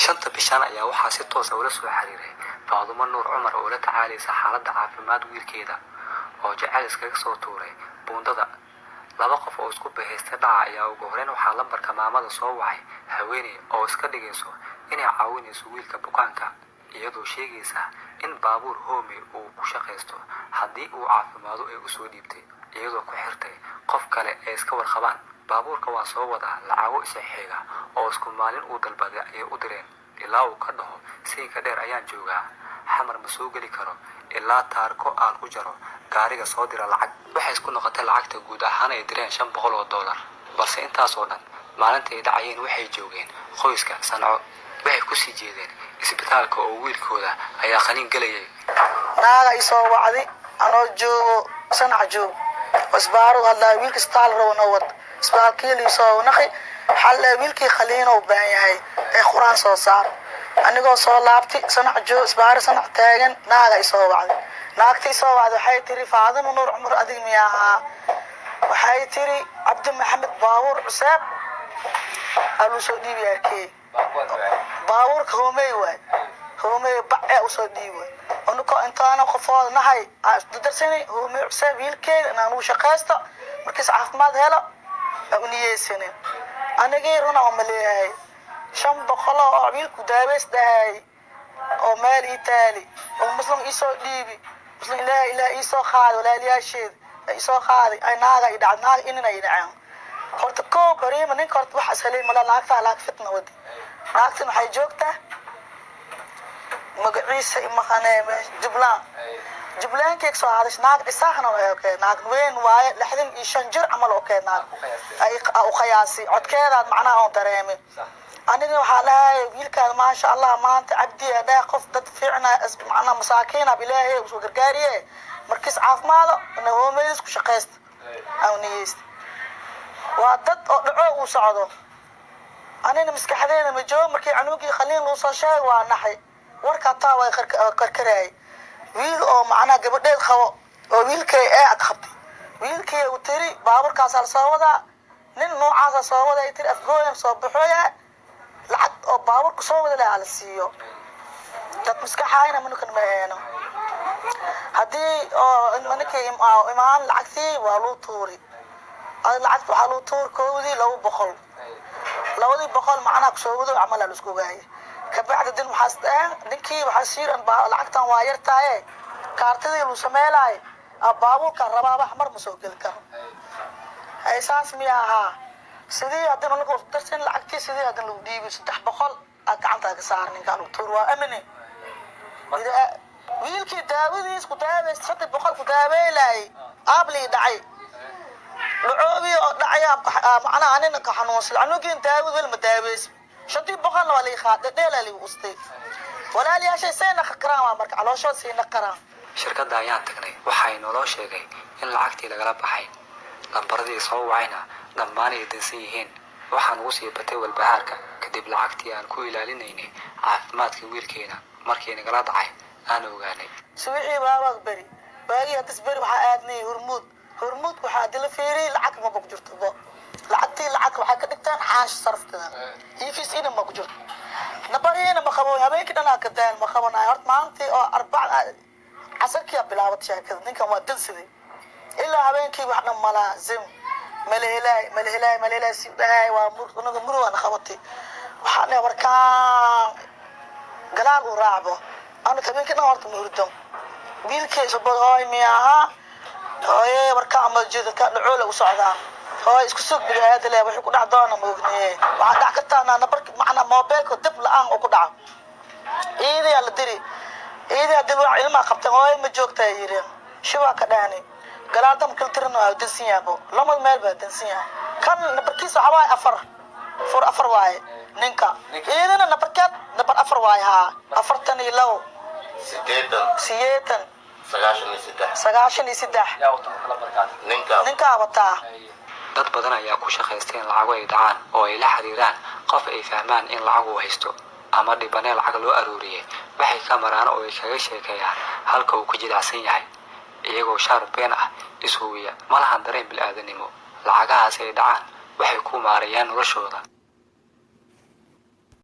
shanta bishan ayaa waxaa si toos ah ula soo xiriiray Faadumo Nuur Cumar oo la tacaalaysa xaaladda caafimaad wiilkeeda oo jacayl iskaga soo tuuray buundada. laba qof oo isku bahaystay dhaca ayaa ugu horreyn waxaa lambarka maamada soo wacay haweeney oo iska dhigayso inay caawinayso wiilka bukaanka, iyadoo sheegaysa in baabuur hoomey uu ku shaqaysto haddii uu caafimaado ay u soo dhiibtay, iyadoo ku xirtay qof kale ee iska warqabaan. baabuurka waa soo wadaa lacago isaxiiga oo isku maalin uu dalbaday ayay u direen ilaa uu ka dhaho siinka dheer ayaan joogaa, xamar ma soo geli karo ilaa taarko aan u jaro gaariga soo dira lacag. waxay isku noqotay lacagta guud ahaan ay direen $500, balse intaas oo dhan maalintii ay dhacayeen waxay joogeen qoyska Sanco. waxay ku sii jeedeen isbitaalka oo wiilkooda ayaa qaniin galayay. naaga ay soo wacday anoo joogo Sanco joog wasbaaru hadlaa wiilka staal roona wad isbitaalkii li soo naqi xal wiilkii khaliin oo baahan yahay ee quraan soo saar anigoo soo laabtay Sanco joog isbaar Sanco taagan naaga ay soo wacday. naagtii soo wacday waxay tiri Faadumo Nuur Cumar adig miyaa waxay tiri Cabdi Maxamed baabuur cusub alu soo dhiibay baabuurka hoomey waay hoomey bacay u soo dhiibay anko intaana qofood nahay darsanay hoomey cusub wiilkeeda inaan u shaqeysto markiis caafimaad helo u niyeysanay anigii runa oo maleeyahay 500 oo wiilku daaweysdahay oo meel Itaali oo muslim isoo dhiibi muslim ilaa isoo qaad walaaliyaasheed isoo qaaday ay naaga ay dhacnaa inay dhacaan horta koo bariima nin kort wax asalay mala laagta laag fitna wadi naagtan waxay joogtaa magaciisa imaqaneeme jublaan keek soo hadash naag isaahna oo naag weyn waaye 65 jir amal oo keenaa ay u qiyaasi codkeeda macnaa oo dareemay aniga waxa lahaay wiilkaan ma sha Allah maanta Cabdi adaa qof dad fiicna macnaa masaakiina bilaahi oo gargaariye markiis caafimaado inuu hoomeyis ku shaqeysto aw niyeyst waa dad oo dhaco u socdo anina maskaxdeena ma joogo markii canuugii khaliin loo soo sheegay waa naxay warka taa way karkaray wiil oo macnaa gabadheed qabo oo wiilkay aad qabtay wiilkay uu tiri baaburkaas hal soo wada nin noocaas soo wada tiri afgooyan soo baxoya lacag oo baaburka soo wada la siiyo dad maskaxayna manukan ma heeno haddii oo manakay imaan lacagtii waa loo tuuri lacag waxa loo tuur koodii 200 macnaa ku soo wado amal la isku gaay ka bacdi din waxaan dinkii waxa siiran lacagtan waa yartaaye kaartadii uu sameelay baabuurka rabaaba xamar ma soo gali karo ay saas miyaha sidii hadana lagu darsan lacagtii sidii hadana lagu dhiibay 300 gacanta ka saar ninka uu tuur waa amine wiilkii daawadiis ku daaway 300 ku daaweylay abli dhacay لعوبي دعيا معنا أنا كحنوس العنوكين داود ولا مداويس شدي بقى ولا يخاط ديلا اللي وسطي ولا لي شيء سينا كرامة مرك على شو سينا كرامة shirkadda ayaan tagnay waxay noo sheegay in lacagtii lagala baxay lambaradii soo wacayna dhammaan ay dansan yihiin. waxaan ugu sii batay walbahaarka kadib lacagtii aan ku ilaalinaynay caafimaadka wiilkeena markii nagala dhacay aan ogaanay suuxii baabag bari baagi hadisbari waxa aadnay hormuud waxa dil fiiri lacag ma bog jirto lacagtii lacag waxa ka dhigtaan xaash sarftada ifis ina ma jirto nabarina ma qabo habeenkii dhanaa ka daan ma qabanaay horta maantii oo 4 casarkii bilaawad sheekada ninkan waa dansiday ilaa habeenkii wax dhan malaazim malhelay si dhahay waa murugan qabatay waxaan warkaan galaal u raacbo ana habeenkii dhan horta murdo wiilkii soo boqoy miyaha hooye warkaan ma jeedo ka dhacool u socdaan hooye isku soo bilaayad leh wax ku dhac doona ma ognaye waxa dhac ka taana nabarka macna mobilka dib la'aan oo ku dhaco iiday la diri إذا دلوا علم أخبط هاي مجوك تايرين شو كداني قلادم كل ترنوا دنسيا بو لما المال بدنسيا كان نبركيس عواي أفر واي نينكا إذا نبركات نبر أفر واي ها أفرتني لو سيتن سجاشني سدح نينكا بتاع dad badan ayaa ku shaqaysteen lacag ay dhacaan oo ay la xiriiraan qof ay fahmaan in lacag uu haysto ama dhibaneel lacag loo aruuriyay waxay ka maraan oo ay kaga sheekayaan halka uu ku jilacsan yahay iyagoo shaar been ah isuwiya malahan dareen bil aadanimo lacagahaas ay dhacaan waxay ku maarayaan noloshooda.